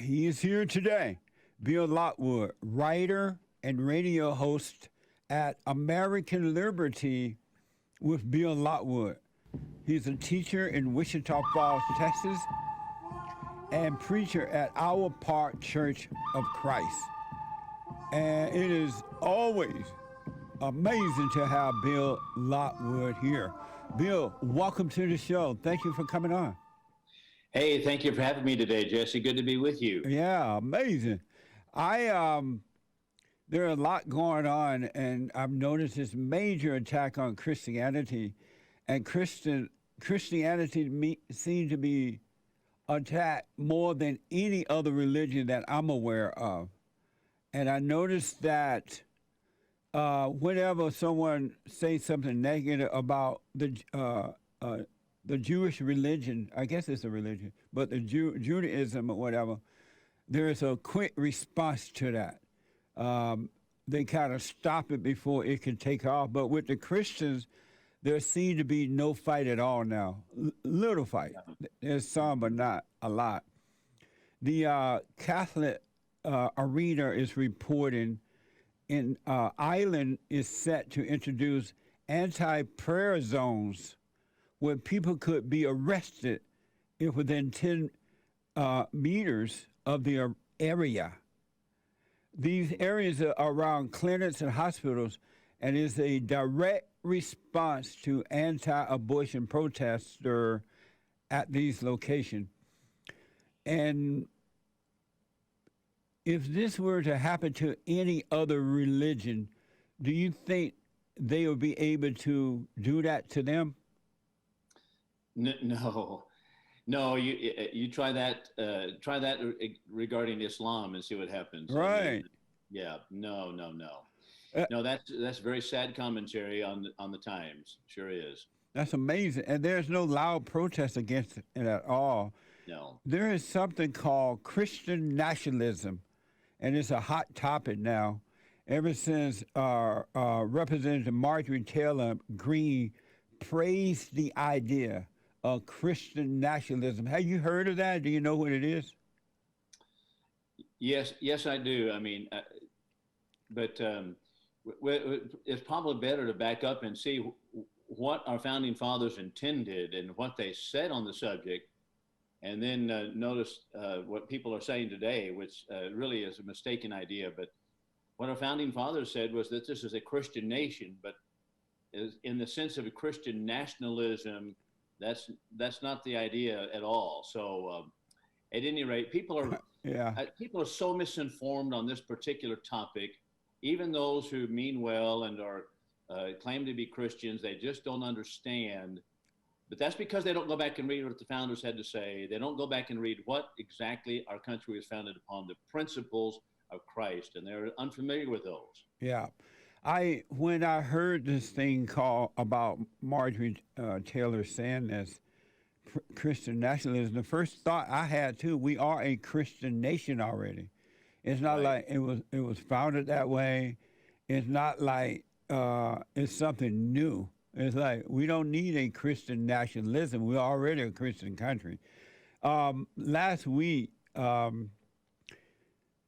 He is here today. Bill Lockwood, writer and radio host at American Liberty with Bill Lockwood. He's a teacher in Wichita Falls, Texas, and preacher at Our Park Church of Christ. And it is always amazing to have Bill Lockwood here. Bill, welcome to the show. Thank you for coming on. Hey, thank you for having me today, Jesse. Good to be with you. Yeah, amazing. There are a lot going on, and I've noticed this major attack on Christianity, and Christianity seems to be attacked more than any other religion that I'm aware of. And I noticed that whenever someone says something negative about the Jewish religion, I guess it's a religion, but the Judaism or whatever, there is a quick response to that. They kind of stop it before it can take off. But with the Christians, there seems to be no fight at all now. Little fight. There's some, but not a lot. The Catholic arena is reporting in Ireland is set to introduce anti-prayer zones where people could be arrested if within 10 meters of the area. These areas are around clinics and hospitals, and is a direct response to anti-abortion protests at these locations. And if this were to happen to any other religion, do you think they would be able to do that to them? No. You try that regarding Islam and see what happens. Right. I mean, yeah. No. No, that's very sad commentary on the times. Sure is. That's amazing, and there's no loud protest against it at all. No. There is something called Christian nationalism, and it's a hot topic now. Ever since Representative Marjorie Taylor Greene praised the idea of Christian nationalism. Have you heard of that? Do you know what it is? Yes, I do. I mean, but it's probably better to back up and see what our founding fathers intended and what they said on the subject, and then notice what people are saying today, which really is a mistaken idea. But what our founding fathers said was that this is a Christian nation, but in the sense of a Christian nationalism, that's not the idea at all. So at any rate, people are so misinformed on this particular topic. Even those who mean well and are claim to be Christians, they just don't understand. But that's because they don't go back and read what the founders had to say. They don't go back and read what exactly our country was founded upon, the principles of Christ, and they're unfamiliar with those. Yeah. When I heard this thing called about Marjorie Taylor saying this, Christian nationalism, the first thought I had too, we are a Christian nation already. It's not like it was founded that way. It's not like it's something new. It's like we don't need a Christian nationalism. We're already a Christian country. Last week, for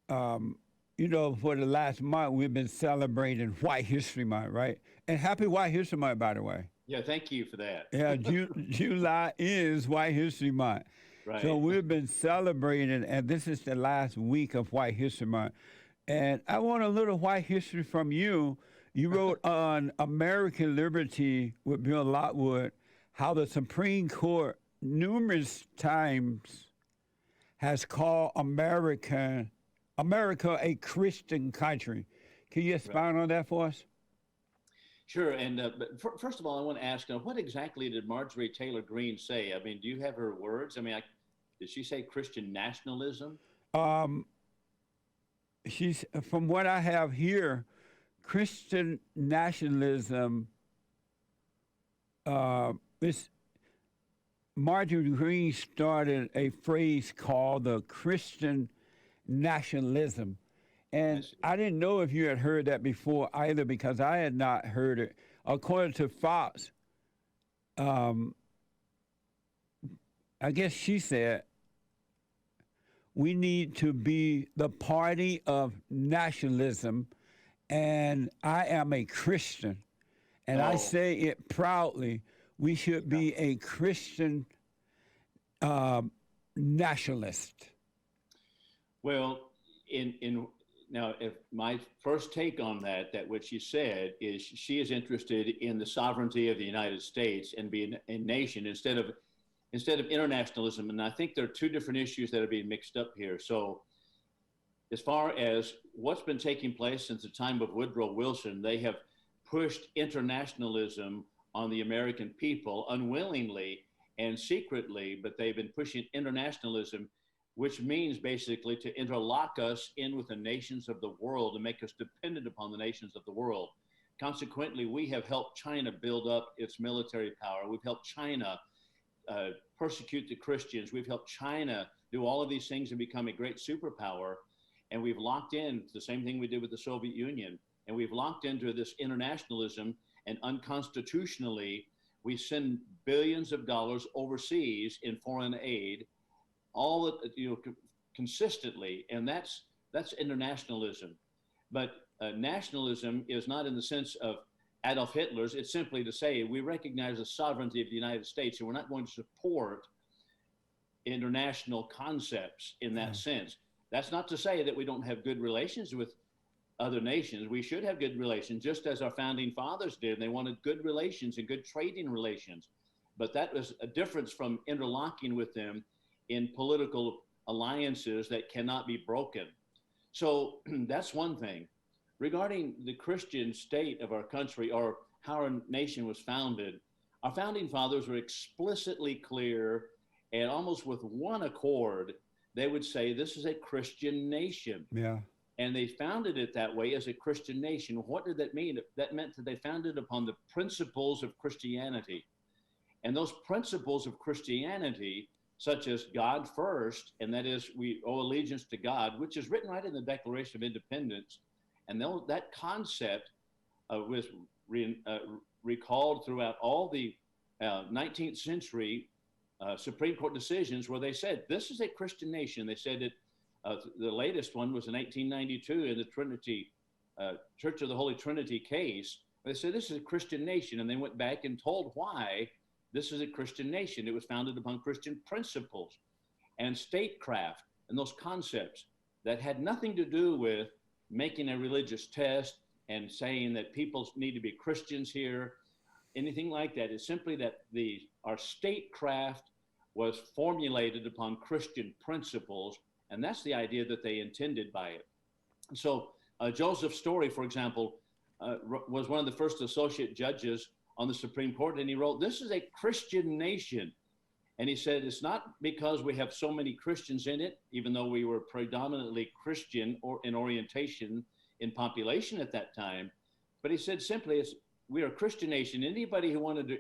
the last month, we've been celebrating White History Month, right? And happy White History Month, by the way. Yeah, thank you for that. Yeah, July is White History Month. Right. So we've been celebrating, and this is the last week of White History Month. And I want a little white history from you. You wrote on American Liberty with Bill Lockwood how the Supreme Court numerous times has called America a Christian country. Can you expound on that for us? Sure. And but first of all, I want to ask, what exactly did Marjorie Taylor Greene say? I mean, do you have her words? I mean, did she say Christian nationalism? She's, from what I have here, Christian nationalism is Marjorie Greene started a phrase called the Christian nationalism. And I didn't know if you had heard that before either, because I had not heard it. According to Fox, I guess she said we need to be the party of nationalism. And I am a Christian, and I Oh, say it proudly. We should yeah. be a Christian nationalist. Well, in now, if my first take on that what she said is she is interested in the sovereignty of the United States and being a nation instead of internationalism. And I think there are two different issues that are being mixed up here. So, as far as what's been taking place since the time of Woodrow Wilson, they have pushed internationalism on the American people unwillingly and secretly, but they've been pushing internationalism, which means basically to interlock us in with the nations of the world and make us dependent upon the nations of the world. Consequently, we have helped China build up its military power. We've helped China persecute the Christians. We've helped China do all of these things and become a great superpower. And we've locked in the same thing we did with the Soviet Union. And we've locked into this internationalism, and unconstitutionally, we send billions of dollars overseas in foreign aid, all consistently, and that's internationalism. But nationalism is not in the sense of Adolf Hitler's. It's simply to say we recognize the sovereignty of the United States, and we're not going to support international concepts in that sense. That's not to say that we don't have good relations with other nations. We should have good relations, just as our founding fathers did. They wanted good relations and good trading relations. But that was a difference from interlocking with them in political alliances that cannot be broken. So that's one thing. Regarding the Christian state of our country, or how our nation was founded, our founding fathers were explicitly clear, and almost with one accord, they would say this is a Christian nation. Yeah. And they founded it that way, as a Christian nation. What did that mean? That meant that they founded upon the principles of Christianity. And those principles of Christianity, such as God first, and that is we owe allegiance to God, which is written right in the Declaration of Independence. And that concept was recalled throughout all the 19th century Supreme Court decisions, where they said this is a Christian nation. They said it. The latest one was in 1892 in the Trinity Church of the Holy Trinity case. They said this is a Christian nation, and they went back and told why this is a Christian nation. It was founded upon Christian principles and statecraft and those concepts that had nothing to do with making a religious test and saying that people need to be Christians here, anything like that. It's simply that our statecraft was formulated upon Christian principles, and that's the idea that they intended by it. So Joseph Story, for example, was one of the first associate judges on the Supreme Court, and he wrote, "This is a Christian nation." And he said, it's not because we have so many Christians in it, even though we were predominantly Christian or in orientation in population at that time. But he said simply, we are a Christian nation. Anybody who wanted to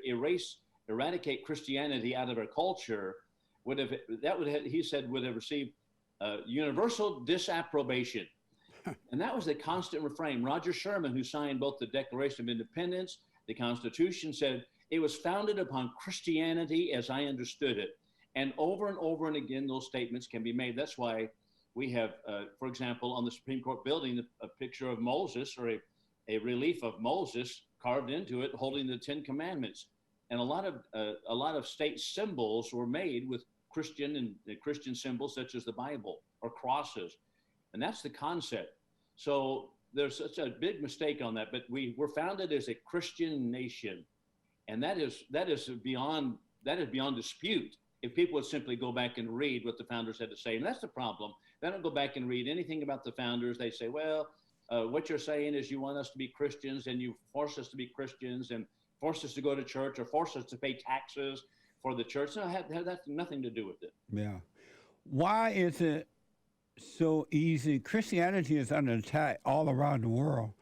eradicate Christianity out of our culture would have received universal disapprobation. And that was the constant refrain. Roger Sherman, who signed both the Declaration of Independence, the Constitution, said, it was founded upon Christianity as I understood it. And over and again, those statements can be made. That's why we have, for example, on the Supreme Court building, a picture of Moses, or a relief of Moses carved into it, holding the Ten Commandments. And a lot of state symbols were made with Christian symbols, such as the Bible or crosses. And that's the concept. So there's such a big mistake on that. But we were founded as a Christian nation. And that is beyond dispute. If people would simply go back and read what the founders had to say, and that's the problem. They don't go back and read anything about the founders. They say, well, what you're saying is you want us to be Christians, and you force us to be Christians, and force us to go to church, or force us to pay taxes for the church. No, that's nothing to do with it. Yeah. Why is it so easy? Christianity is under attack all around the world,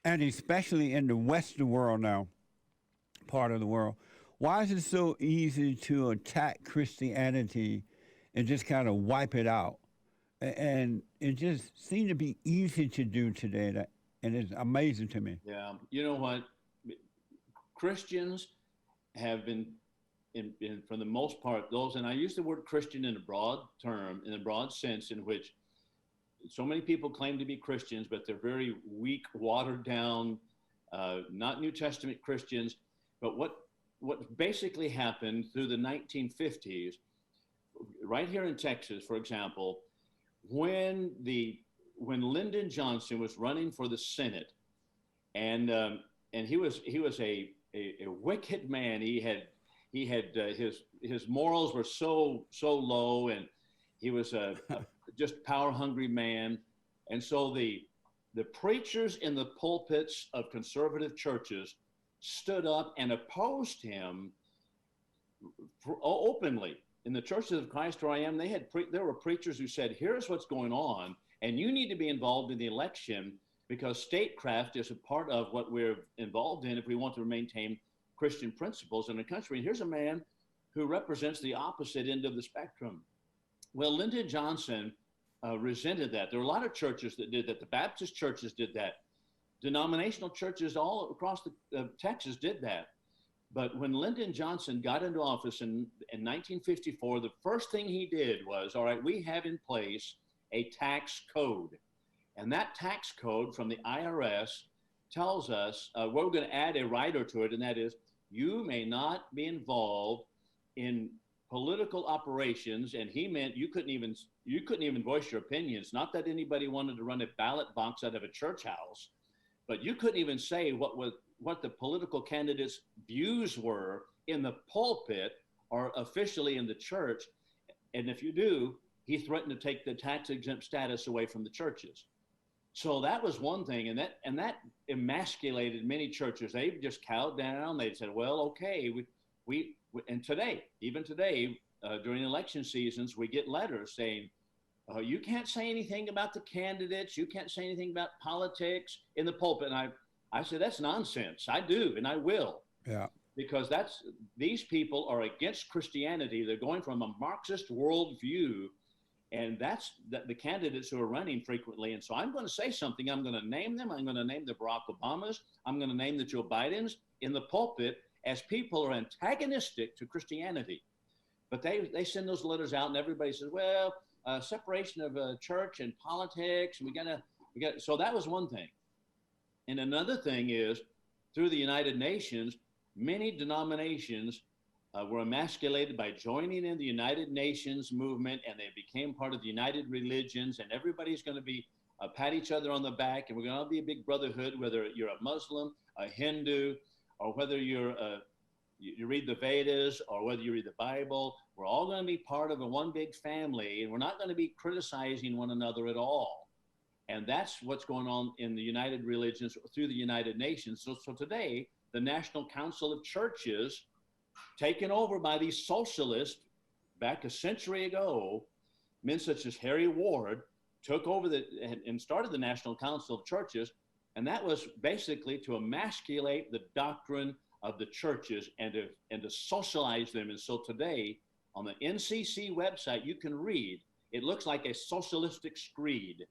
and especially in the Western world now. Part of the world. Why is it so easy to attack Christianity and just kind of wipe it out? And it just seems to be easy to do today, and it's amazing to me. Yeah, you know what? Christians have been for the most part, those, and I use the word Christian in a broad term, in a broad sense, in which so many people claim to be Christians, but they're very weak, watered down, not New Testament Christians. But what basically happened through the 1950s, right here in Texas, for example, when Lyndon Johnson was running for the Senate, and he was a wicked man. He had his morals were so low, and he was a just power hungry man. And so the preachers in the pulpits of conservative churches stood up and opposed him openly. In the churches of Christ where I am, there were preachers who said, here's what's going on, and you need to be involved in the election, because statecraft is a part of what we're involved in if we want to maintain Christian principles in the country. And here's a man who represents the opposite end of the spectrum. Well, Lyndon Johnson resented that. There were a lot of churches that did that. The Baptist churches did that. Denominational churches all across Texas did that. But when Lyndon Johnson got into office in 1954, the first thing he did was, all right, we have in place a tax code. And that tax code from the IRS tells us, we're going to add a rider to it, and that is, you may not be involved in political operations. And he meant you couldn't even voice your opinions. Not that anybody wanted to run a ballot box out of a church house, but you couldn't even say what the political candidates' views were in the pulpit or officially in the church. And if you do, he threatened to take the tax exempt status away from the churches. So that was one thing, and that emasculated many churches. They just cowed down. They said, well, okay, we and today, even today, during election seasons, we get letters saying, you can't say anything about the candidates. You can't say anything about politics in the pulpit. And I said, that's nonsense. I do, and I will. Yeah. Because these people are against Christianity. They're going from a Marxist worldview, and that's the candidates who are running frequently. And so I'm going to say something. I'm going to name them. I'm going to name the Barack Obamas. I'm going to name the Joe Bidens in the pulpit as people are antagonistic to Christianity. But they send those letters out, and everybody says, well, separation of church and politics. We got. So that was one thing. And another thing is, through the United Nations, many denominations were emasculated by joining in the United Nations movement, and they became part of the United Religions, and everybody's going to be pat each other on the back, and we're going to be a big brotherhood, whether you're a Muslim, a Hindu, or whether you read the Vedas, or whether you read the Bible. We're all going to be part of one big family, and we're not going to be criticizing one another at all. And that's what's going on in the United Religions through the United Nations. So today, the National Council of Churches, taken over by these socialists back a century ago, men such as Harry Ward, took over and started the National Council of Churches. And that was basically to emasculate the doctrine of the churches and to socialize them. And so today, on the NCC website, you can read, it looks like a socialistic screed.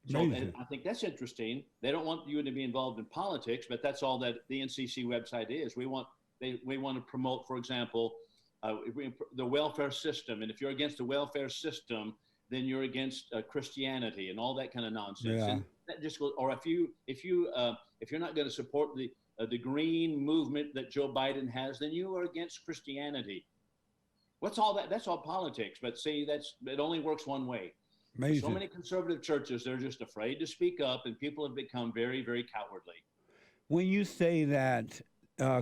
So I think that's interesting. They don't want you to be involved in politics, but that's all that the NCC website is. We want to promote, for example, the welfare system. And if you're against the welfare system, then you're against Christianity and all that kind of nonsense. Yeah. And that just goes, or if you're not going to support the green movement that Joe Biden has, then you are against Christianity. What's all that? That's all politics. But see, it only works one way. Amazing. So many conservative churches, they're just afraid to speak up, and people have become very, very cowardly. When you say that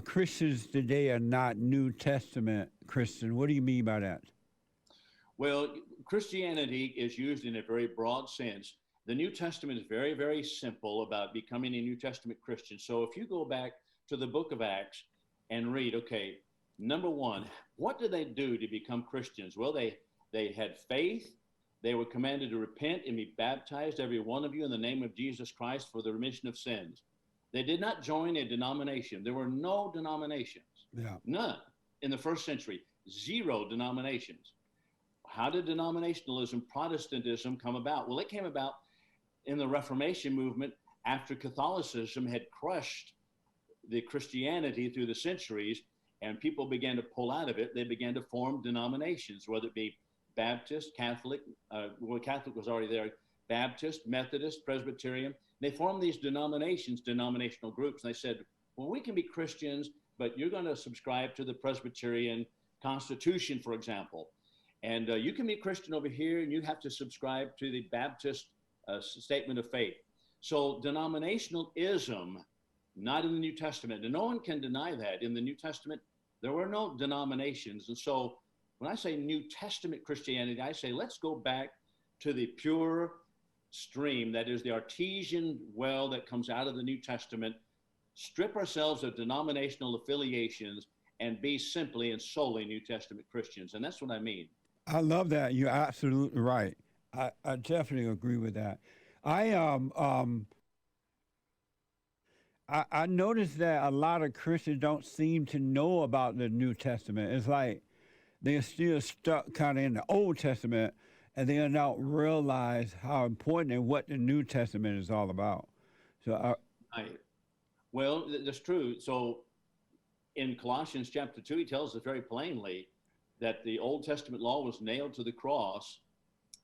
Christians today are not New Testament Christian, what do you mean by that? Well, Christianity is used in a very broad sense. The New Testament is very, very simple about becoming a New Testament Christian. So if you go back to the book of Acts and read, okay, number one, what did they do to become Christians? Well, they had faith. They were commanded to repent and be baptized, every one of you, in the name of Jesus Christ for the remission of sins. They did not join a denomination. There were no denominations. Yeah. None in the first century. 0 denominations. How did denominationalism, Protestantism come about? Well, it came about in the Reformation movement after Catholicism had crushed the Christianity through the centuries, and people began to pull out of it. They began to form denominations, whether it be Baptist, Catholic, well, Catholic was already there, Baptist, Methodist, Presbyterian. They formed these denominations, denominational groups. And they said, well, we can be Christians, but you're going to subscribe to the Presbyterian Constitution, for example. And you can be a Christian over here, and you have to subscribe to the Baptist Statement of Faith. So denominationalism, not in the New Testament, and no one can deny that. In the New Testament, there were no denominations. And so when I say New Testament Christianity, I say let's go back to the pure stream, that is the artesian well that comes out of the New Testament, strip ourselves of denominational affiliations, and be simply and solely New Testament Christians. And that's what I mean. I love that. You're absolutely right. I definitely agree with that. I noticed that a lot of Christians don't seem to know about the New Testament. It's like they're still stuck kind of in the Old Testament, and they don't realize how important and what the New Testament is all about. So, well, that's true. So in Colossians chapter 2, he tells us very plainly that the Old Testament law was nailed to the cross.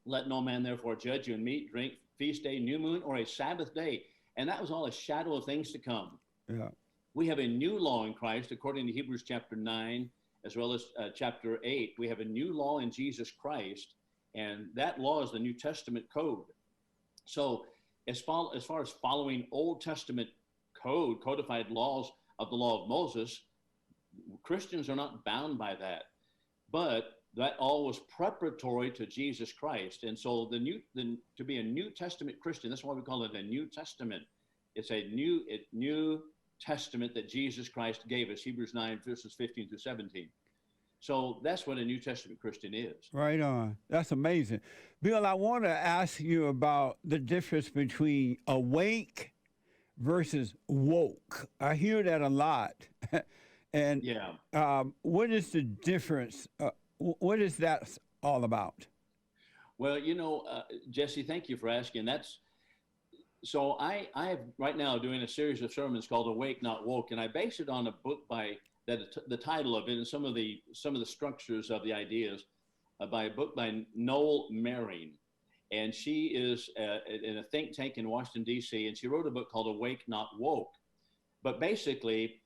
Let no man therefore judge you in meat, drink, feast day, new moon, or a Sabbath day. And that was all a shadow of things to come. yeah. We have a new law in Christ, according to Hebrews chapter 9, as well as chapter 8. We have a new law in Jesus Christ, and that law is the New Testament code. So as far as following Old Testament codified laws of the law of Moses, Christians are not bound by that. But that all was preparatory to Jesus Christ. And so to be a New Testament Christian, that's why we call it a New Testament. It's a new Testament that Jesus Christ gave us, Hebrews 9, verses 15 through 17. So that's what a New Testament Christian is. Right on. That's amazing. Bill, I want to ask you about the difference between awake versus woke. I hear that a lot. And yeah. What is the difference? What is that all about? Well, Jesse, thank you for asking. So I am right now doing a series of sermons called Awake, Not Woke, and I base it on a book the title of it and some of the structures of the ideas by a book by Noel Merring. And she is in a think tank in Washington, D.C., and she wrote a book called Awake, Not Woke. But basically,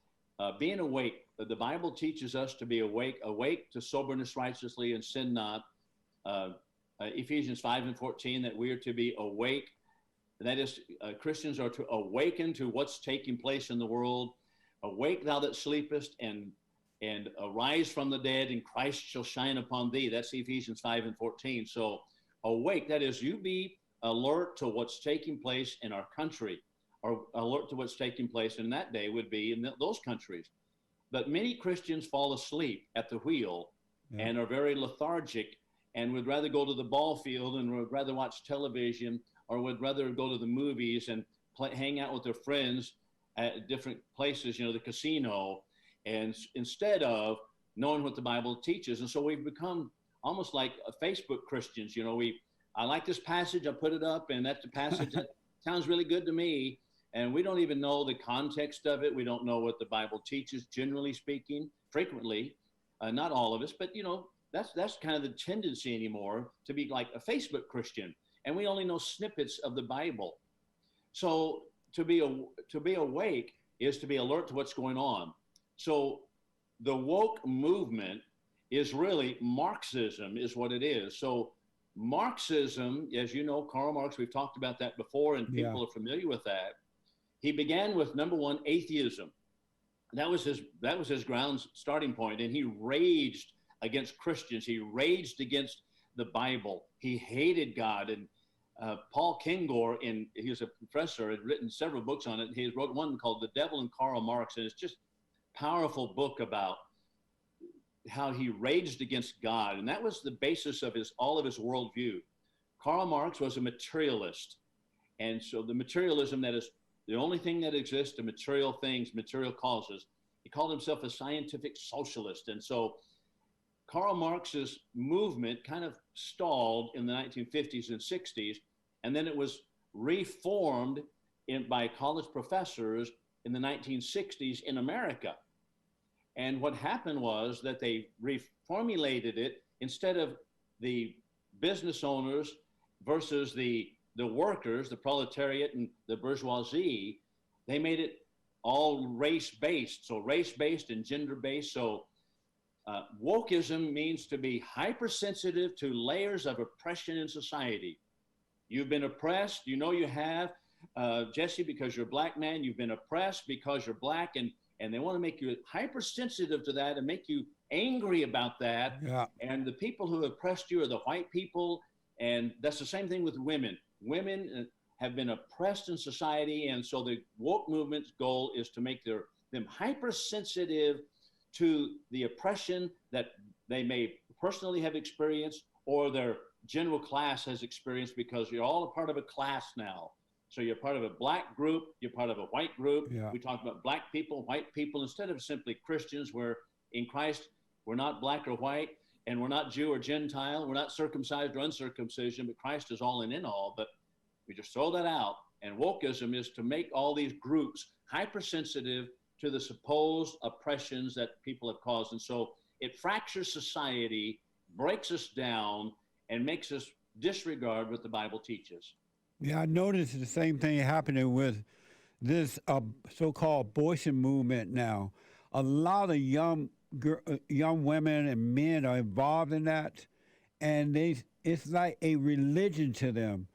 being awake, the Bible teaches us to be awake to soberness righteously and sin not. Ephesians 5 and 14, that we are to be awake. That is, Christians are to awaken to what's taking place in the world. Awake, thou that sleepest, and arise from the dead, and Christ shall shine upon thee. That's Ephesians 5 and 14. So awake, that is, you be alert to what's taking place in our country, or alert to what's taking place in that day would be in those countries. But many Christians fall asleep at the wheel and are very lethargic and would rather go to the ball field and would rather watch television or would rather go to the movies and hang out with their friends at different places, the casino, and instead of knowing what the Bible teaches. And so we've become almost like Facebook Christians. I like this passage, I put it up, and that's the passage that sounds really good to me. And we don't even know the context of it. We don't know what the Bible teaches, generally speaking, frequently, not all of us, but that's kind of the tendency anymore, to be like a Facebook Christian. And we only know snippets of the Bible. So to be awake is to be alert to what's going on. So the woke movement is really Marxism, is what it is. So Marxism, as you know, Karl Marx, we've talked about that before, and people are familiar with that. He began with, number one, atheism. That was his ground starting point, and he raged against Christians. He raged against the Bible. He hated God. And Paul Kengor, he was a professor, had written several books on it. He wrote one called The Devil and Karl Marx, and it's just a powerful book about how he raged against God. And that was the basis of all of his worldview. Karl Marx was a materialist. And so the materialism, that is the only thing that exists, the material things, material causes, he called himself a scientific socialist. And so Karl Marx's movement kind of stalled in the 1950s and 60s, and then it was reformed by college professors in the 1960s in America. And what happened was that they reformulated it. Instead of the business owners versus the workers, the proletariat and the bourgeoisie, they made it all race based. So race based and gender based. So wokeism means to be hypersensitive to layers of oppression in society. You've been oppressed, you know you have, Jesse, because you're a black man. You've been oppressed because you're black, and they want to make you hypersensitive to that and make you angry about that. Yeah. And the people who oppressed you are the white people, and that's the same thing with women. Women have been oppressed in society, and so the woke movement's goal is to make them hypersensitive to the oppression that they may personally have experienced or their general class has experienced, because you're all a part of a class now. So you're part of a black group, you're part of a white group. Yeah. We talk about black people, white people, instead of simply Christians, where in Christ we're not black or white, and we're not Jew or Gentile, we're not circumcised or uncircumcision, but Christ is all and in all. But we just throw that out. And wokeism is to make all these groups hypersensitive to the supposed oppressions that people have caused. And so it fractures society, breaks us down, and makes us disregard what the Bible teaches. Yeah, I noticed the same thing happening with this so-called abortion movement now. A lot of young women and men are involved in that, and it's like a religion to them.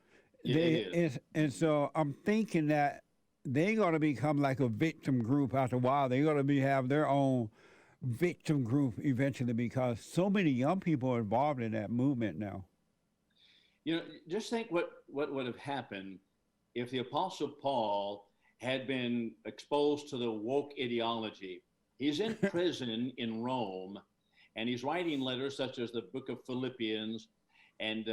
Yeah, And so I'm thinking that they're going to become like a victim group after a while. They're going to have their own victim group eventually, because so many young people are involved in that movement now. You know, just think what would have happened if the Apostle Paul had been exposed to the woke ideology. He's in prison in Rome, and he's writing letters such as the book of Philippians and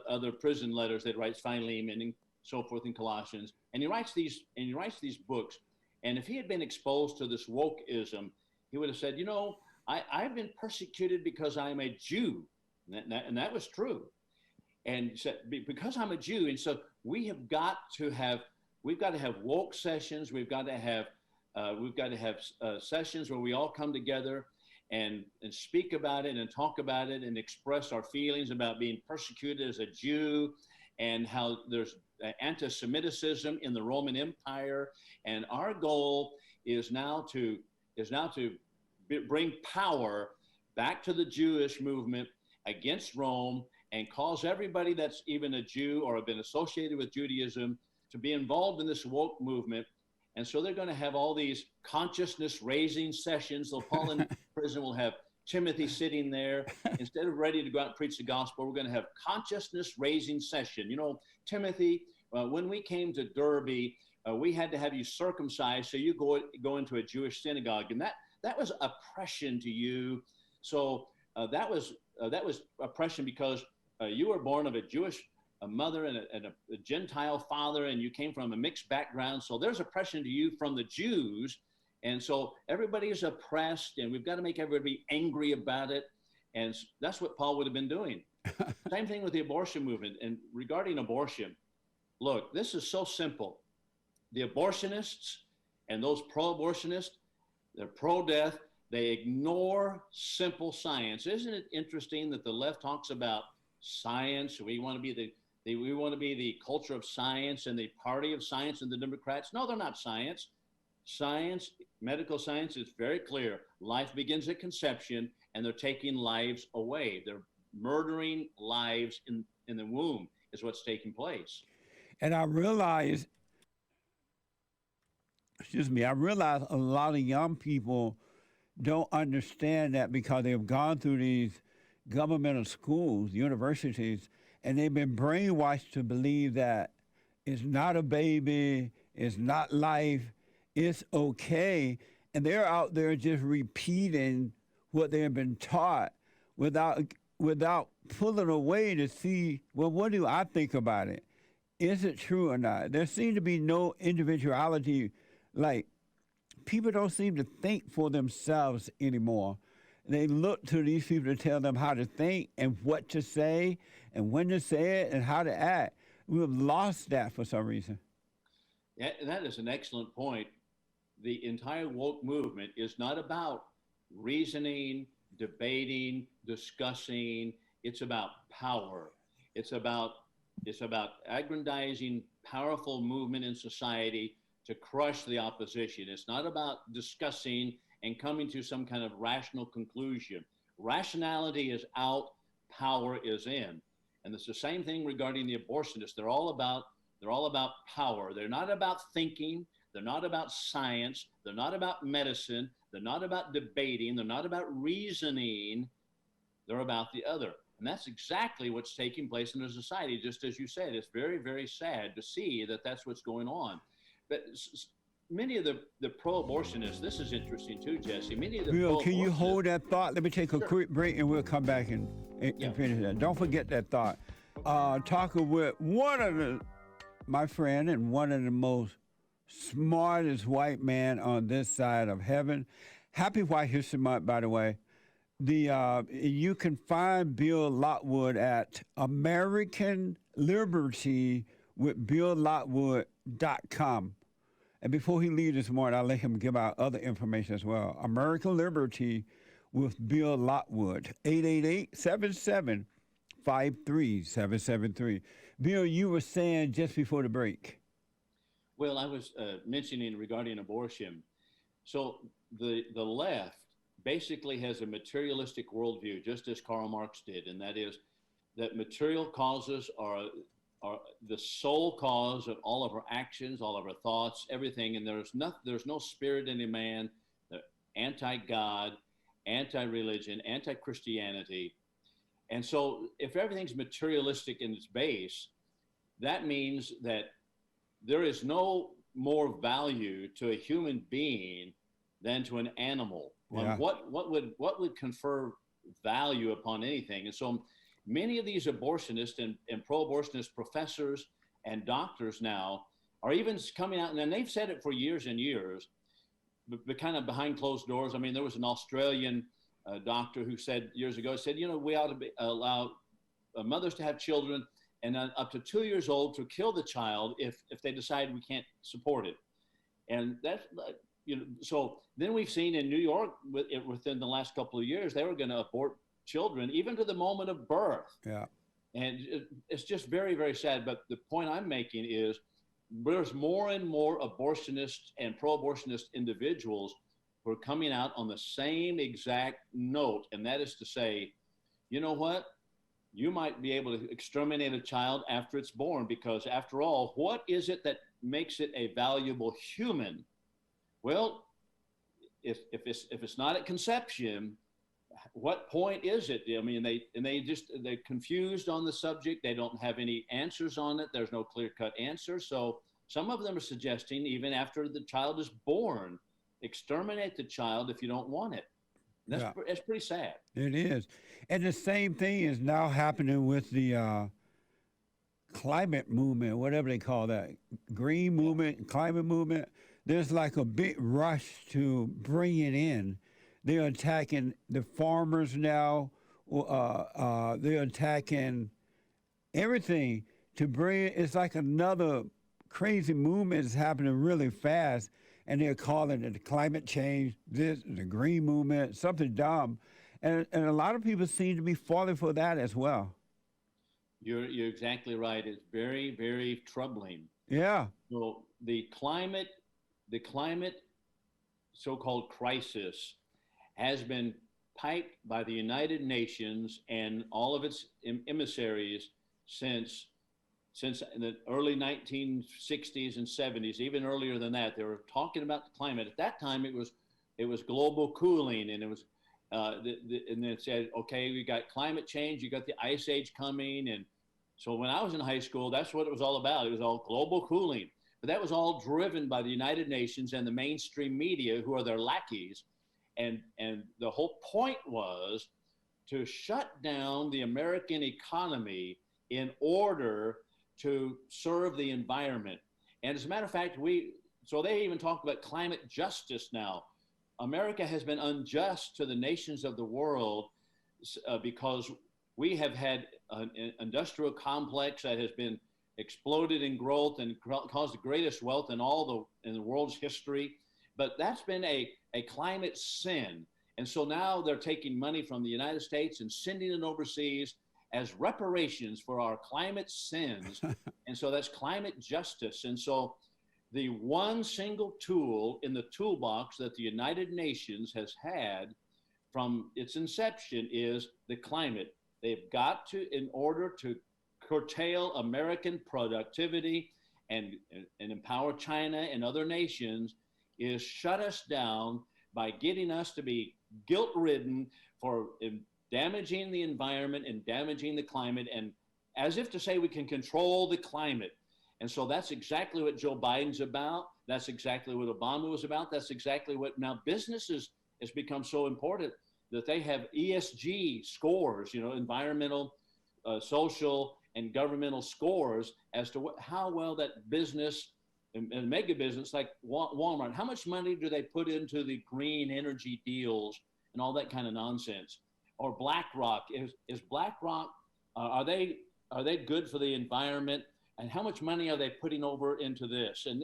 other prison letters that writes Philemon and so forth in Colossians. And he writes these books. And if he had been exposed to this wokeism, he would have said, you know, I've been persecuted because I'm a Jew. And that was true. And said, because I'm a Jew. And so we've got to have woke sessions. We've got to have sessions where we all come together and speak about it and talk about it and express our feelings about being persecuted as a Jew, and how there's anti-Semitism in the Roman Empire. And our goal is now to bring power back to the Jewish movement against Rome, and cause everybody that's even a Jew or have been associated with Judaism to be involved in this woke movement. And so they're going to have all these consciousness raising sessions. So Paul in prison will have Timothy sitting there. Instead of ready to go out and preach the gospel, we're going to have consciousness raising session. You know, Timothy, when we came to Derbe, we had to have you circumcised so you go into a Jewish synagogue. And that was oppression to you. So that was oppression because you were born of a Jewish mother and a Gentile father, and you came from a mixed background. So there's oppression to you from the Jews. And so everybody is oppressed, and we've got to make everybody angry about it. And that's what Paul would have been doing. Same thing with the abortion movement. And regarding abortion, look, this is so simple. The abortionists and those pro-abortionists, they're pro-death. They ignore simple science. Isn't it interesting that the left talks about science? We want to be the culture of science and the party of science, and the Democrats. No, they're not science. Science, medical science is very clear. Life begins at conception, and they're taking lives away. They're murdering lives in the womb is what's taking place. And I realize a lot of young people don't understand that, because they've gone through these governmental schools, universities, and they've been brainwashed to believe that it's not a baby, it's not life, it's okay. And they're out there just repeating what they've been taught without pulling away to see, well, what do I think about it? Is it true or not? There seems to be no individuality. Like, people don't seem to think for themselves anymore. They look to these people to tell them how to think and what to say and when to say it and how to act. We have lost that for some reason. Yeah, that is an excellent point. The entire woke movement is not about reasoning, debating, discussing. It's about power. It's about it's about aggrandizing powerful movement in society to crush the opposition. It's not about discussing and coming to some kind of rational conclusion. Rationality is out, power is in. And it's the same thing regarding the abortionists. They're all about power. They're not about thinking. They're not about science. They're not about medicine. They're not about debating. They're not about reasoning. They're about the other. And that's exactly what's taking place in our society. Just as you said, it's very, very sad to see that that's what's going on. But many of the pro-abortionists, this is interesting too, Jesse. Many of the Bill, can you pro-abortionists, hold that thought? Let me take a Sure. quick break and we'll come back and Yeah. finish that. Don't forget that thought. Talking with my friend and one of the most smartest white man on this side of heaven. Happy White History Month, by the way. You can find Bill Lockwood at American Liberty with BillLockwood.com. And before he leaves this morning, I'll let him give out other information as well. American Liberty with Bill Lockwood, 888-77-53773. Bill, you were saying just before the break. Well, I was mentioning regarding abortion. So the left basically has a materialistic worldview, just as Karl Marx did, and that is that material causes are the sole cause of all of our actions, all of our thoughts, everything. And there's no spirit in a man. Anti-God, anti-religion, anti-Christianity. And so if everything's materialistic in its base, that means that there is no more value to a human being than to an animal. Yeah. What would confer value upon anything? And so many of these abortionists and pro-abortionist professors and doctors now are even coming out, and they've said it for years and years, but kind of behind closed doors. I mean, there was an Australian doctor who said years ago, we ought to allow mothers to have children and up to 2 years old to kill the child if they decide we can't support it. And that's, so then we've seen in New York within the last couple of years, they were going to abort children even to the moment of birth. Yeah. And it's just very, very sad. But the point I'm making is there's more and more abortionists and pro-abortionist individuals who are coming out on the same exact note. And that is to say, you know what? You might be able to exterminate a child after it's born, because after all, what is it that makes it a valuable human? Well, if it's not at conception, what point is it? I mean, they're confused on the subject. They don't have any answers on it. There's no clear-cut answer. So some of them are suggesting even after the child is born, exterminate the child if you don't want it. That's pretty sad. It is. And the same thing is now happening with the climate movement, whatever they call that, green movement, climate movement. There's like a big rush to bring it in. They're attacking the farmers now. They're attacking everything to bring it. It's like another crazy movement is happening really fast. And they're calling it the climate change, the green movement, something dumb. And a lot of people seem to be falling for that as well. You're exactly right. It's very, very troubling. Yeah. So the climate so-called crisis has been piped by the United Nations and all of its emissaries since the early 1960s and 70s, even earlier than that. They were talking about the climate. At that time, it was global cooling, and it was and it said, okay, we got climate change, you got the ice age coming. And so when I was in high school, that's what it was all about. It was all global cooling. But that was all driven by the United Nations and the mainstream media, who are their lackeys. And the whole point was to shut down the American economy in order to serve the environment. And as a matter of fact, so they even talk about climate justice now. America has been unjust to the nations of the world because we have had an industrial complex that has been exploded in growth and caused the greatest wealth in the world's history. But that's been a climate sin. And so now they're taking money from the United States and sending it overseas as reparations for our climate sins. And so that's climate justice. And so the one single tool in the toolbox that the United Nations has had from its inception is the climate. They've got to, in order to curtail American productivity and empower China and other nations, is shut us down by getting us to be guilt-ridden for damaging the environment and damaging the climate, and as if to say we can control the climate. And so that's exactly what Joe Biden's about. That's exactly what Obama was about. That's exactly what now businesses has become so important, that they have ESG scores, environmental, social, and governmental scores as to how well that business and mega business like Walmart, how much money do they put into the green energy deals and all that kind of nonsense? Or BlackRock, is BlackRock, are they good for the environment? And how much money are they putting over into this? And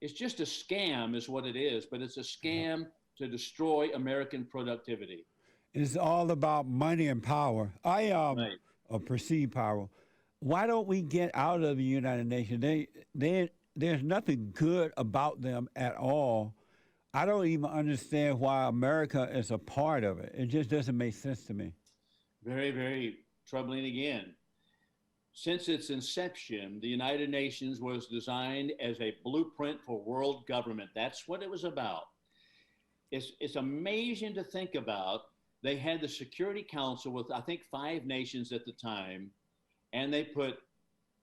it's just a scam is what it is, but it's a scam to destroy American productivity. It's all about money and power. Right. Or perceived power. Why don't we get out of the United Nations? There's nothing good about them at all. I don't even understand why America is a part of it. It just doesn't make sense to me. Very, very troubling again. Since its inception, the United Nations was designed as a blueprint for world government. That's what it was about. It's amazing to think about. They had the Security Council with, I think, 5 nations at the time, and they put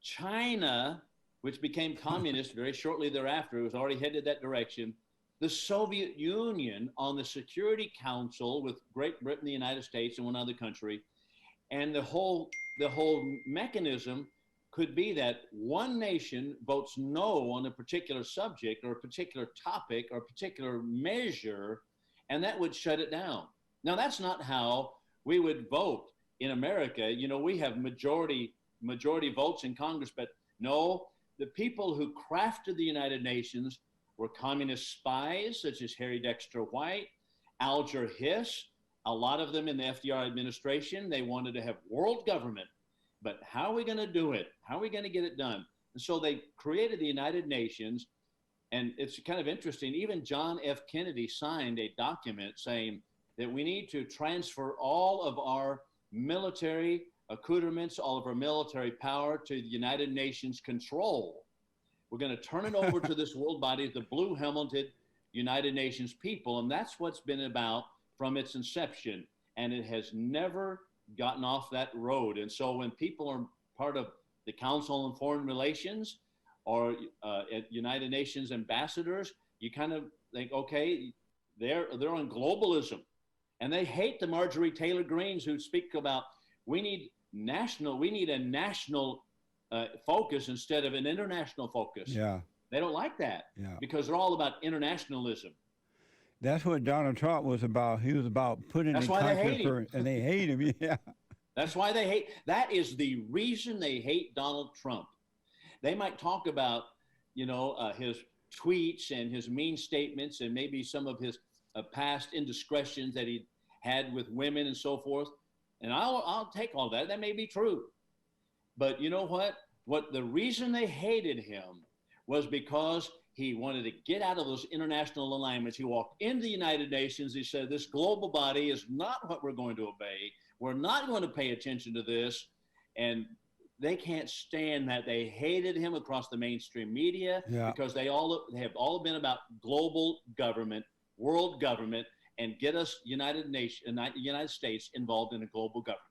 China, which became communist very shortly thereafter, it was already headed that direction, the Soviet Union on the Security Council with Great Britain, the United States, and one other country. And the whole mechanism could be that one nation votes no on a particular subject or a particular topic or a particular measure, and that would shut it down. Now, that's not how we would vote in America. We have majority votes in Congress, but no, the people who crafted the United Nations were communist spies such as Harry Dexter White, Alger Hiss, a lot of them in the FDR administration. They wanted to have world government, but how are we going to do it? How are we going to get it done? And so they created the United Nations, and it's kind of interesting. Even John F. Kennedy signed a document saying that we need to transfer all of our military accoutrements, all of our military power to the United Nations control. We're going to turn it over to this world body, the blue-helmeted United Nations people, and that's what's been about from its inception, and it has never gotten off that road. And so when people are part of the Council on Foreign Relations or United Nations ambassadors, you kind of think, okay, they're on globalism, and they hate the Marjorie Taylor Greens who speak about we need a national focus instead of an international focus. Yeah. They don't like that because they're all about internationalism. That's what Donald Trump was about. He was about putting That's in why they countries hate him. and they hate him. Yeah. That's why they hate. That is the reason they hate Donald Trump. They might talk about, his tweets and his mean statements and maybe some of his past indiscretions that he had with women and so forth. And I'll take all that. That may be true. But you know what? The reason they hated him was because he wanted to get out of those international alignments. He walked into the United Nations. He said, this global body is not what we're going to obey. We're not going to pay attention to this. And they can't stand that. They hated him across the mainstream media because they have all been about global government, world government, and get us United States involved in a global government.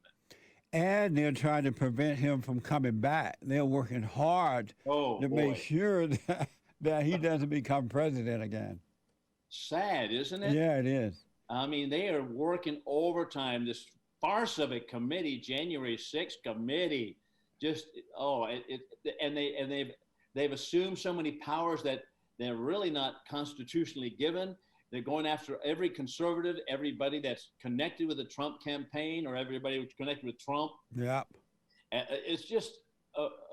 And they're trying to prevent him from coming back. They're working hard to make sure that he doesn't become president again. Sad, isn't it? Yeah, it is. I mean, they are working overtime. This farce of a committee, January 6th committee, they've assumed so many powers that they're really not constitutionally given. They're going after every conservative, everybody that's connected with the Trump campaign or everybody who's connected with Trump. Yep. It's just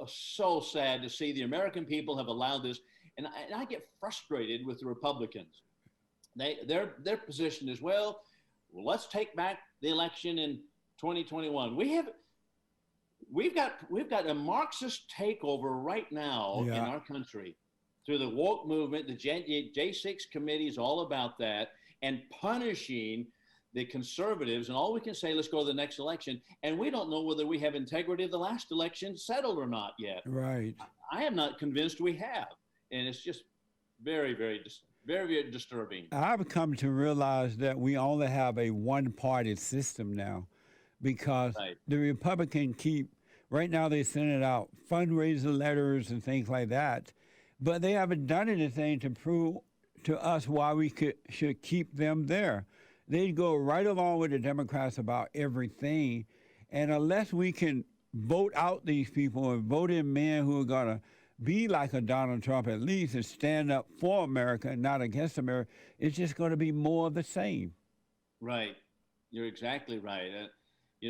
so sad to see the American people have allowed this. And I get frustrated with the Republicans. Their position is, well, well, let's take back the election in 2021. We've got a Marxist takeover right now in our country through the woke movement. The J6 committee is all about that and punishing the conservatives. And all we can say, let's go to the next election. And we don't know whether we have integrity of the last election settled or not yet. Right. I am not convinced we have. And it's just very, very, very, very disturbing. I've come to realize that we only have a one-party system now, because the Republican right now they're sending out fundraiser letters and things like that, but they haven't done anything to prove to us why we should keep them there. They go right along with the Democrats about everything, and unless we can vote out these people and vote in men who are going to be like a Donald Trump at least and stand up for America and not against America, it's just going to be more of the same. Right. You're exactly right.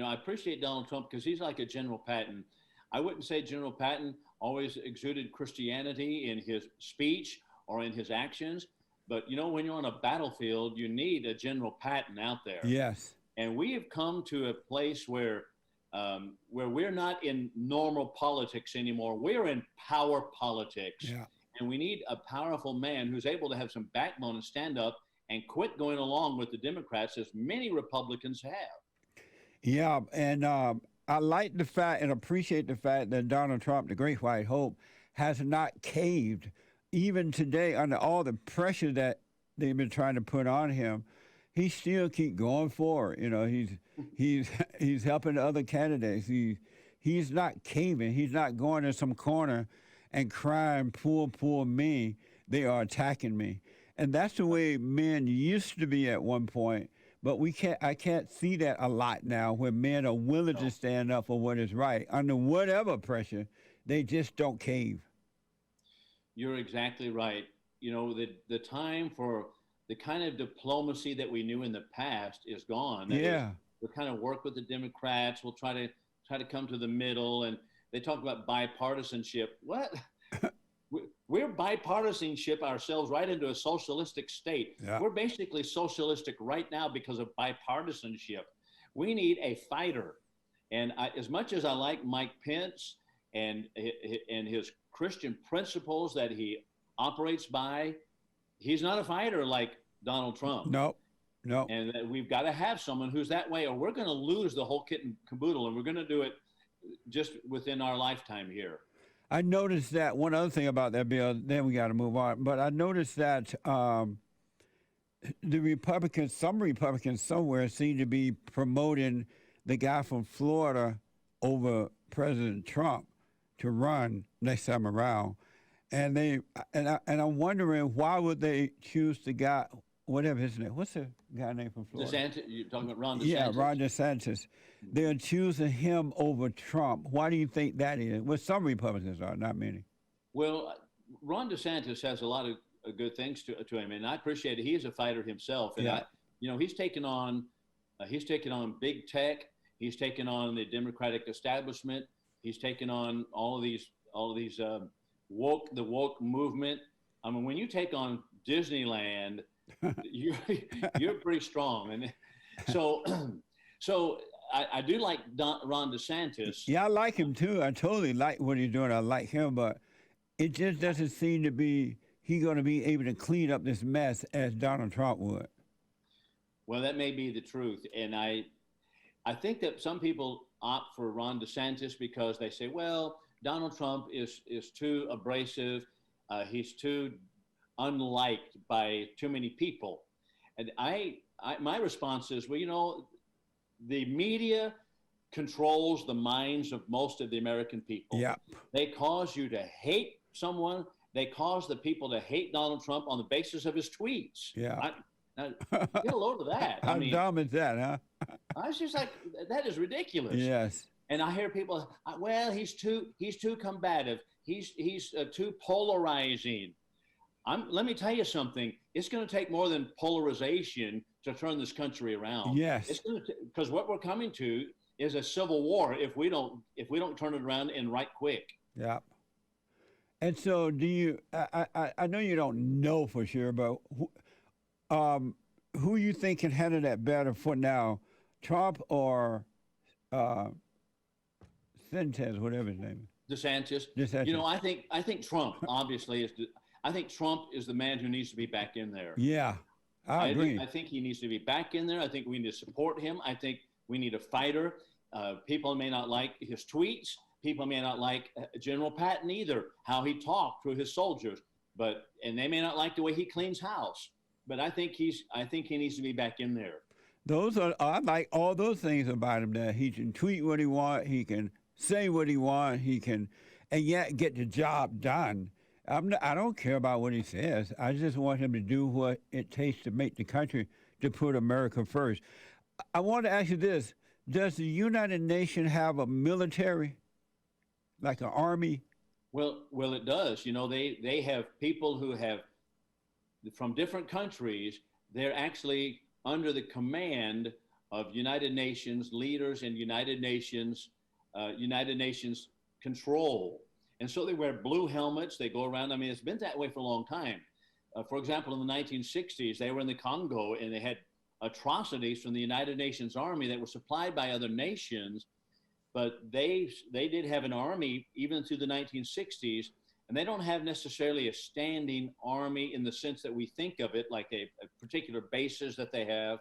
I appreciate Donald Trump because he's like a General Patton. I wouldn't say General Patton always exuded Christianity in his speech or in his actions, but when you're on a battlefield, you need a General Patton out there. Yes. And we have come to a place where we're not in normal politics anymore. We're in power politics. Yeah. And we need a powerful man who's able to have some backbone and stand up and quit going along with the Democrats, as many Republicans have. Yeah, and I like the fact and appreciate the fact that Donald Trump, the Great White Hope, has not caved. Even today, under all the pressure that they've been trying to put on him, he still keep going forward. He's helping the other candidates. He's not caving. He's not going in some corner and crying, poor me. They are attacking me. And that's the way men used to be at one point. But I can't see that a lot now, where men are willing to stand up for what is right. Under whatever pressure, they just don't cave. You're exactly right. The time for the kind of diplomacy that we knew in the past is gone. We'll kind of work with the Democrats. We'll try to come to the middle. And they talk about bipartisanship. What? We're bipartisanship ourselves right into a socialistic state. Yeah. We're basically socialistic right now because of bipartisanship. We need a fighter. And as much as I like Mike Pence and his Christian principles that he operates by, he's not a fighter like Donald Trump. No. And we've got to have someone who's that way, or we're going to lose the whole kit and caboodle, and we're going to do it just within our lifetime here. I noticed that one other thing about that bill, then we got to move on, but I noticed that the Republicans, some Republicans somewhere seem to be promoting the guy from Florida over President Trump to run next time around. And I'm wondering, why would they choose the guy, whatever his name, what's the guy name from Florida? You're talking about Ron DeSantis? Yeah, Ron DeSantis. They're choosing him over Trump. Why do you think that is? Well, some Republicans are, not many. Well, Ron DeSantis has a lot of good things to him, and I appreciate it. He is a fighter himself, and he's taken on big tech. He's taken on the Democratic establishment. He's taken on all of these the woke movement. I mean, when you take on Disneyland, you're pretty strong, and so I do like Ron DeSantis. Yeah, I like him too. I totally like what he's doing. I like him, but it just doesn't seem to be he's going to be able to clean up this mess as Donald Trump would. Well, that may be the truth, and I think that some people opt for Ron DeSantis because they say, well, Donald Trump is too abrasive. He's too unliked by too many people. And my response is, well, the media controls the minds of most of the American people. Yeah. They cause you to hate someone. They cause the people to hate Donald Trump on the basis of his tweets. Yeah. Get a load of that. How dumb is that, huh? I was just like, that is ridiculous. Yes. And I hear people, well, he's too combative. He's too polarizing. Let me tell you something. It's going to take more than polarization to turn this country around. Yes. It's going to, because what we're coming to is a civil war if we don't turn it around and right quick. Yeah. And so, do you? I know you don't know for sure, but who you think can handle that better for now, Trump or uh, Sentes, whatever his name DeSantis. is? You know, DeSantis. I think Trump obviously is. I think Trump is the man who needs to be back in there. Yeah, I agree. I think he needs to be back in there. I think we need to support him. I think we need a fighter. People may not like his tweets. People may not like General Patton either, how he talked to his soldiers. And they may not like the way he cleans house. But I think he needs to be back in there. I like all those things about him. That he can tweet what he wants, he can say what he wants, he can, and yet get the job done. I don't care about what he says. I just want him to do what it takes to make the country, to put America first. I want to ask you this: does the United Nations have a military, like an army? Well, it does. You know, they have people who have from different countries. They're actually under the command of United Nations leaders and United Nations control. And so they wear blue helmets. They go around. I mean, it's been that way for a long time. For example, in the 1960s, they were in the Congo and they had atrocities from the United Nations Army that were supplied by other nations. But they did have an army even through the 1960s. And they don't have necessarily a standing army in the sense that we think of it, like a particular bases that they have.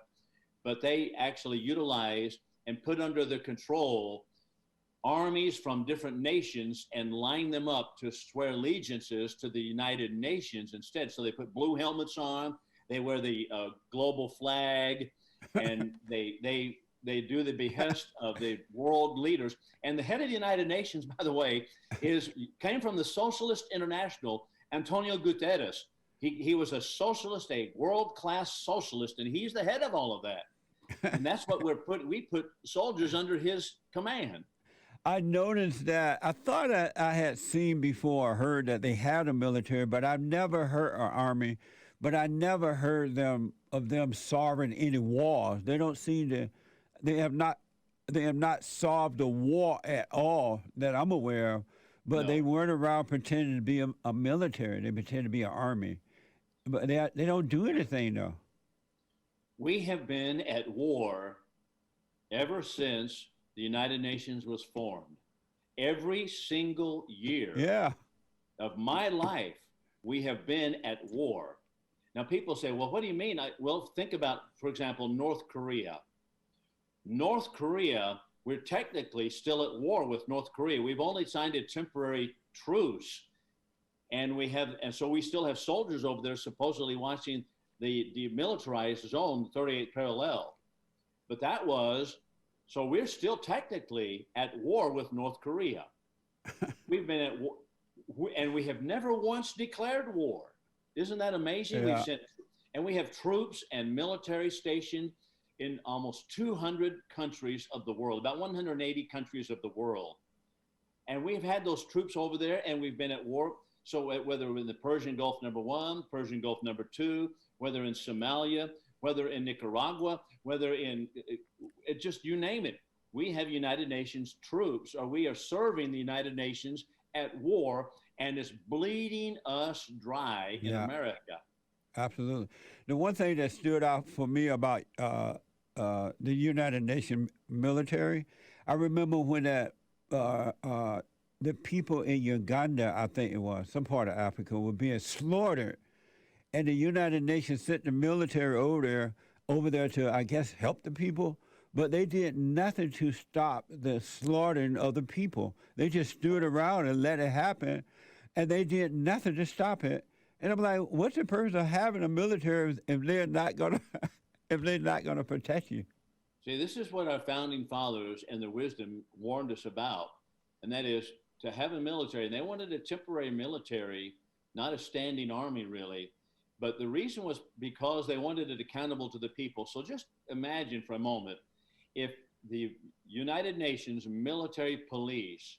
But they actually utilize and put under their control armies from different nations and line them up to swear allegiances to the United Nations instead. So they put blue helmets on, they wear the global flag, and they do the behest of the world leaders. And the head of the United Nations, by the way, came from the Socialist International, Antonio Guterres. He was a socialist, a world-class socialist, and he's the head of all of that. And that's what we put soldiers under his command. I noticed that. I thought I had seen before, heard that they had a military, but I've never heard an army. But I never heard of them solving any wars. They don't seem to. They have not solved a war at all that I'm aware of. But No. they weren't around pretending to be a military. They pretend to be an army. But they don't do anything though. We have been at war ever since the United Nations was formed. Every single year Yeah. of my life, we have been at war. Now, people say, well, what do you mean? Well, think about, for example, North Korea. North Korea, we're technically still at war with North Korea. We've only signed a temporary truce. And so we still have soldiers over there supposedly watching the demilitarized zone, 38th parallel. But so we're still technically at war with North Korea. We've been at war, and we have never once declared war. Isn't that amazing? Yeah. We have troops and military stationed in almost 200 countries of the world, about 180 countries of the world. And we've had those troops over there, and we've been at war. So whether in the Persian Gulf #1, Persian Gulf #2, whether in Somalia, whether in Nicaragua, whether in just you name it, we have United Nations troops, or we are serving the United Nations at war, and it's bleeding us dry in America. Absolutely. The one thing that stood out for me about the United Nations military, I remember when the people in Uganda, I think it was, some part of Africa, were being slaughtered. And the United Nations sent the military over there to, I guess, help the people. But they did nothing to stop the slaughtering of the people. They just stood around and let it happen. And they did nothing to stop it. And I'm like, what's the purpose of having a military if they're not gonna protect you? See, this is what our founding fathers and their wisdom warned us about, and that is to have a military. And they wanted a temporary military, not a standing army, really. But the reason was because they wanted it accountable to the people. So just imagine for a moment if the United Nations military police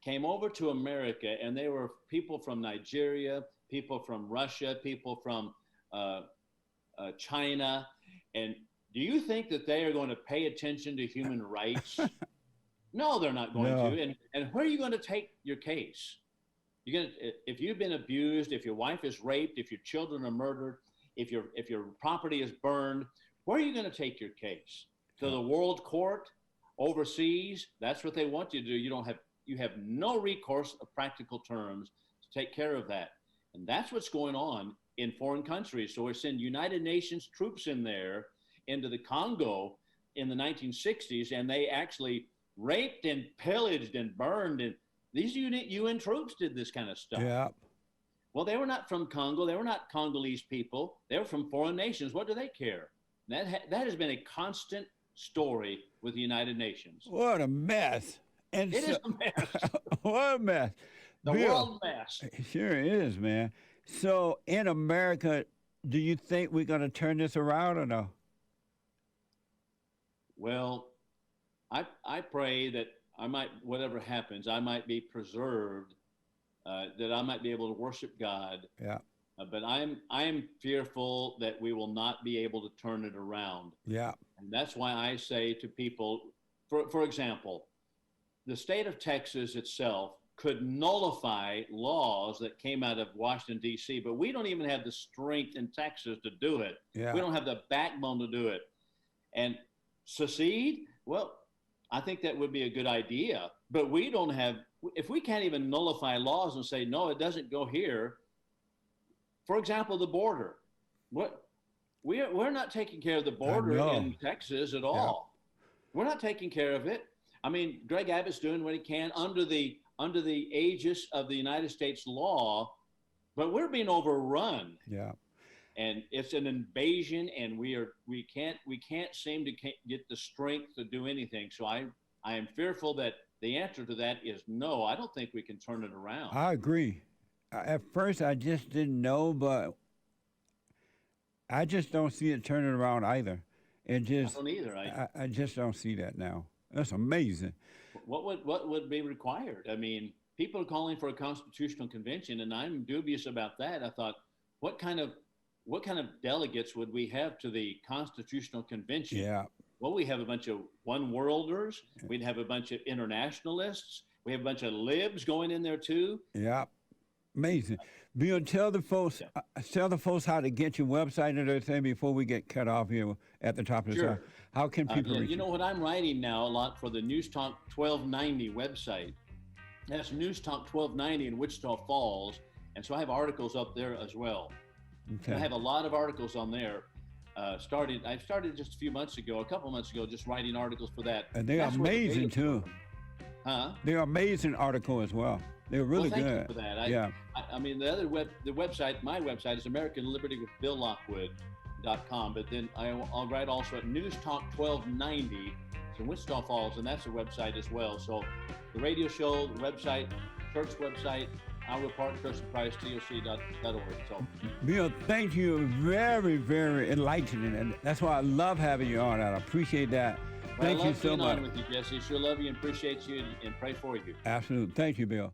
came over to America and they were people from Nigeria, people from Russia, people from China. And do you think that they are going to pay attention to human rights? No, they're not going to. And where are you going to take your case? If you've been abused, if your wife is raped, if your children are murdered, if your property is burned, where are you going to take your case? To the world court overseas? That's what they want you to do. You have no recourse of practical terms to take care of that. And that's what's going on in foreign countries. So we're sending United Nations troops in there into the Congo in the 1960s, and they actually raped and pillaged and burned. And these UN troops did this kind of stuff. Yeah. Well, they were not from Congo. They were not Congolese people. They were from foreign nations. What do they care? That has been a constant story with the United Nations. What a mess. And it is a mess. What a mess. The Bill, world mess. It sure is, man. So in America, do you think we're going to turn this around or no? Well, I pray that whatever happens, I might be preserved, that I might be able to worship God. Yeah. But I'm fearful that we will not be able to turn it around. Yeah. And that's why I say to people, for example, the state of Texas itself could nullify laws that came out of Washington, D.C., but we don't even have the strength in Texas to do it. Yeah. We don't have the backbone to do it. And secede? Well, I think that would be a good idea, but we don't have, if we can't even nullify laws and say, no, it doesn't go here. For example, the border. We're not taking care of the border in Texas at all. Yeah. We're not taking care of it. I mean, Greg Abbott's doing what he can under the aegis of the United States law, but we're being overrun. Yeah. And it's an invasion, and we can't seem to get the strength to do anything. So I am fearful that the answer to that is no. I don't think we can turn it around. I agree. At first, I just didn't know, but I just don't see it turning around either. I don't either. I just don't see that now. That's amazing. What would be required? I mean, people are calling for a constitutional convention, and I'm dubious about that. I thought, what kind of delegates would we have to the Constitutional Convention? Yeah. Well, we have a bunch of one-worlders. We'd have a bunch of internationalists. We have a bunch of libs going in there too. Yeah. Amazing. Bill, tell the folks how to get your website and everything before we get cut off here at the top of the show. How can people reach you? You know what, I'm writing now a lot for the News Talk 1290 website. That's News Talk 1290 in Wichita Falls. And so I have articles up there as well. Okay. I have a lot of articles on there. I started just a couple months ago, just writing articles for that. And they're amazing too. Huh? They're amazing article as well. They're really good. Thank you for that. I mean, the website, my website is AmericanLibertyWithBillLockwood.com, but then I'll write also at News Talk 1290 in Wichita Falls, and that's a website as well. So the radio show, the website, church website, Algo Park Church of Christ, TOC.org. So, Bill, thank you. Very, very enlightening, and that's why I love having you on. I appreciate that. Thank you so much. I love being on with you, Jesse. Sure love you and appreciate you and pray for you. Absolutely. Thank you, Bill.